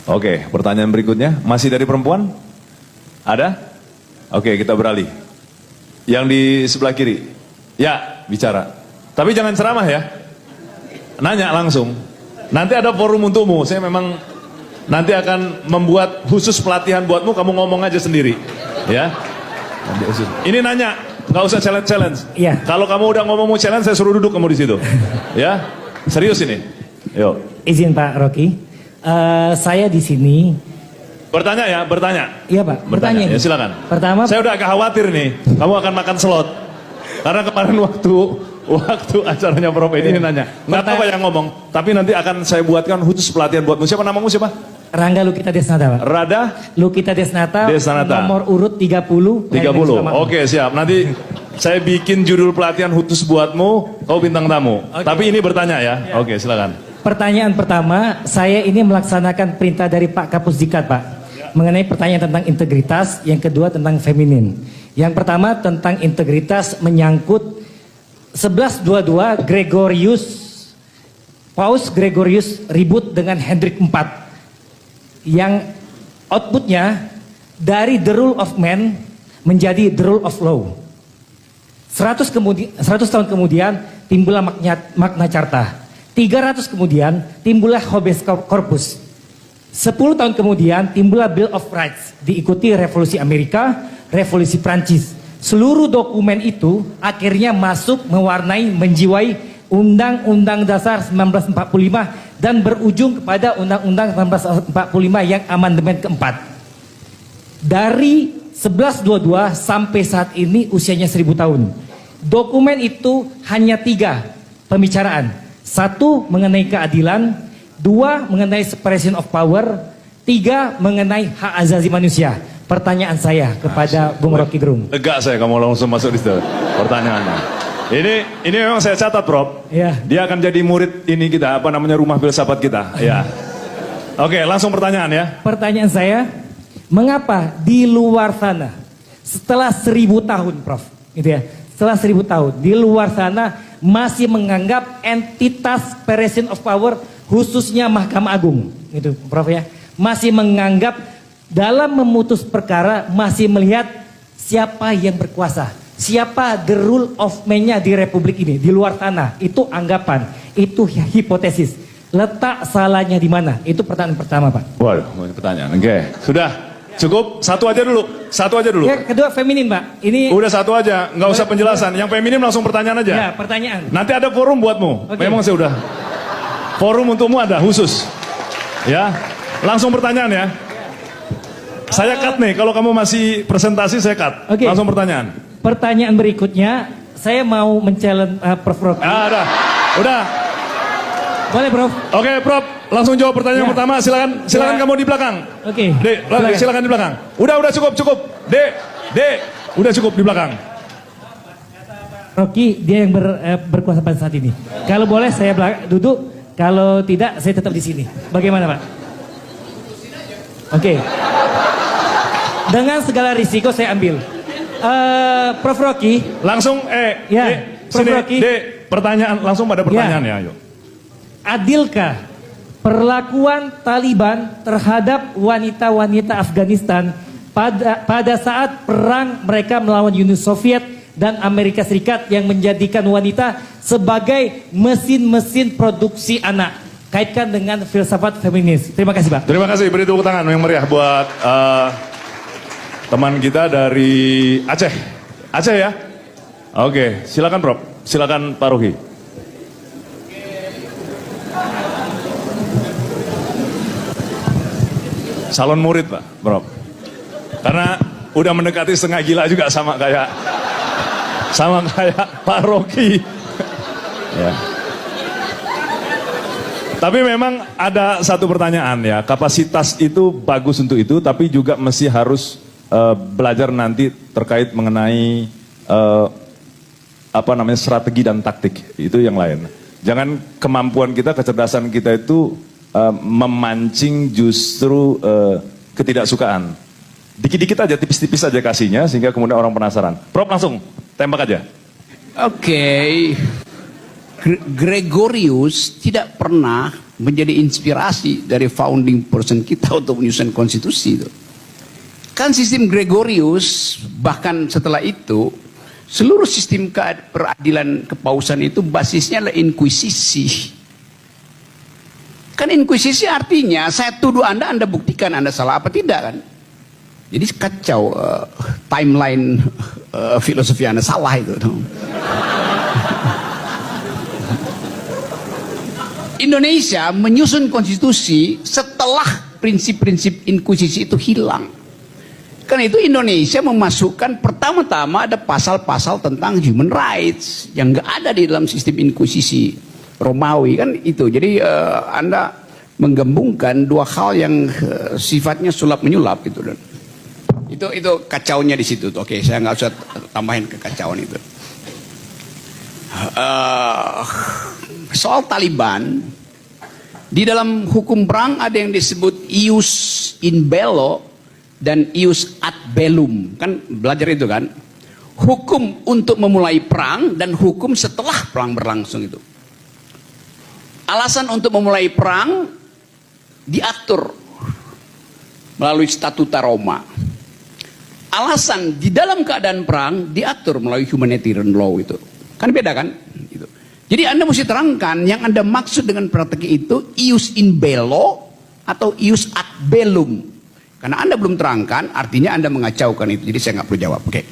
Oke, pertanyaan berikutnya masih dari perempuan? Ada? Oke, kita beralih. Yang di sebelah kiri. Ya, bicara. Tapi jangan ceramah ya. Nanya langsung. Nanti ada forum untukmu. Saya memang nanti akan membuat khusus pelatihan buatmu, kamu ngomong aja sendiri. Ya. Ini nanya, nggak usah challenge. Iya. Kalau kamu udah ngomong mau challenge, saya suruh duduk kamu di situ. Ya. Serius ini. Yuk. Izin Pak Rocky. Saya di sini. Bertanya ya, bertanya. Iya Pak, bertanya. Ya silakan. Pertama, saya udah agak khawatir nih, kamu akan makan slot. Karena kemarin waktu acaranya Prof Edi ini nanya, nggak apa yang ngomong, tapi nanti akan saya buatkan khusus pelatihan buatmu. Siapa namamu siapa? Rangga Lukita Desnata Pak. Rada? Lukita Desnata. Desnata. Nomor urut 30. 30. Oke siap. Nanti saya bikin judul pelatihan khusus buatmu, kau bintang tamu. Okay. Tapi ini bertanya ya. Oke silakan. Pertanyaan pertama, saya ini melaksanakan perintah dari Pak Kapus Dikat Pak. Mengenai pertanyaan tentang integritas, yang kedua tentang feminin. Yang pertama tentang integritas menyangkut 1122 Paus Gregorius ribut dengan Hendrik IV yang outputnya dari the rule of man menjadi the rule of law. 100 tahun kemudian timbullah Magna Carta. 300 kemudian timbullah habeas corpus. 10 tahun kemudian timbullah Bill of Rights, diikuti Revolusi Amerika, Revolusi Prancis. Seluruh dokumen itu akhirnya masuk mewarnai, menjiwai Undang-Undang Dasar 1945 dan berujung kepada Undang-Undang 1945 yang amandemen keempat. Dari 1122 sampai saat ini usianya 1000 tahun. Dokumen itu hanya 3 pembicaraan. 1 mengenai keadilan, 2 mengenai separation of power, 3 mengenai hak asasi manusia. Pertanyaan saya kepada Bung Rocky Gerung. Lega saya kamu langsung masuk di situ pertanyaannya. Ini memang saya catat Prof. Ya. Dia akan jadi murid ini kita, apa namanya, rumah filsafat kita. Ya. Oke, langsung pertanyaan ya. Pertanyaan saya, mengapa di luar sana setelah 1000 tahun Prof, gitu ya, setelah 1000 tahun di luar sana masih menganggap entitas separation of power khususnya Mahkamah Agung, gitu Prof ya, masih menganggap dalam memutus perkara masih melihat siapa yang berkuasa, siapa the rule of man-nya di Republik ini, di luar sana. Itu anggapan, itu hipotesis. Letak salahnya di mana? Itu pertanyaan pertama Pak. Waduh, pertanyaan. Oke, sudah cukup satu aja dulu, satu aja dulu. Ya, kedua feminin Pak. Ini udah satu aja, nggak usah penjelasan. Yang feminin langsung pertanyaan aja. Ya, pertanyaan. Nanti ada forum buatmu. Oke. Memang saya udah forum untukmu ada khusus. Ya, langsung pertanyaan ya. Saya cut nih, kalau kamu masih presentasi saya cut. Oke. Langsung pertanyaan. Pertanyaan berikutnya, saya mau men-challenge Prof Rocky. Udah. Boleh Prof? Oke Prof, langsung jawab pertanyaan pertama. Silakan Ya. kamu di belakang. Oke. Dek, silakan di belakang. Udah cukup. Dek, udah cukup di belakang. Rocky dia yang berkuasa pada saat ini. Kalau boleh saya duduk, kalau tidak saya tetap di sini. Bagaimana Pak? Oke. Dengan segala risiko saya ambil. Prof Rocky. Langsung Prof sini, Rocky. Dek, pertanyaan langsung pada pertanyaan ya, ayo. Adilkah perlakuan Taliban terhadap wanita-wanita Afghanistan pada saat perang mereka melawan Uni Soviet dan Amerika Serikat yang menjadikan wanita sebagai mesin-mesin produksi anak? Kaitkan dengan filsafat feminis. Terima kasih Pak. Terima kasih, beri tepuk tangan yang meriah buat teman kita dari Aceh. Aceh ya? Oke, silakan Prof. Silakan Pak Rocky. Salon murid Pak, Prof. Karena udah mendekati setengah gila juga sama kayak Pak Rocky. Ya. Tapi memang ada satu pertanyaan ya, kapasitas itu bagus untuk itu, tapi juga mesti harus belajar nanti terkait mengenai strategi dan taktik, itu yang lain. Jangan kemampuan kita, kecerdasan kita itu memancing justru ketidaksukaan. Dikit-dikit aja, tipis-tipis aja kasihnya, sehingga kemudian orang penasaran. Prof langsung, tembak aja. Oke. Gregorius tidak pernah menjadi inspirasi dari founding person kita untuk menyusun konstitusi itu. Kan sistem Gregorius, bahkan setelah itu, seluruh sistem peradilan kepausan itu basisnya adalah inkuisisi. Kan inkuisisi artinya saya tuduh Anda, Anda buktikan Anda salah apa tidak kan. Jadi kacau timeline filosofi Anda salah itu. Indonesia menyusun konstitusi setelah prinsip-prinsip inkuisisi itu hilang. Karena itu Indonesia memasukkan pertama-tama ada pasal-pasal tentang human rights yang nggak ada di dalam sistem inkuisisi Romawi kan itu. Jadi Anda menggabungkan dua hal yang sifatnya sulap menyulap itu. Itu kacaunya di situ. Oke, saya nggak usah tambahin kekacauan itu. Soal Taliban, di dalam hukum perang ada yang disebut ius in bello dan ius ad bellum. Kan belajar itu kan. Hukum untuk memulai perang dan hukum setelah perang berlangsung itu. Alasan untuk memulai perang diatur melalui Statuta Roma. Alasan di dalam keadaan perang diatur melalui humanitarian law itu. Kan beda kan? Gitu. Jadi Anda mesti terangkan yang Anda maksud dengan strategi itu ius in bello atau ius ad bellum. Karena Anda belum terangkan, artinya Anda mengacaukan itu. Jadi saya nggak perlu jawab. Oke.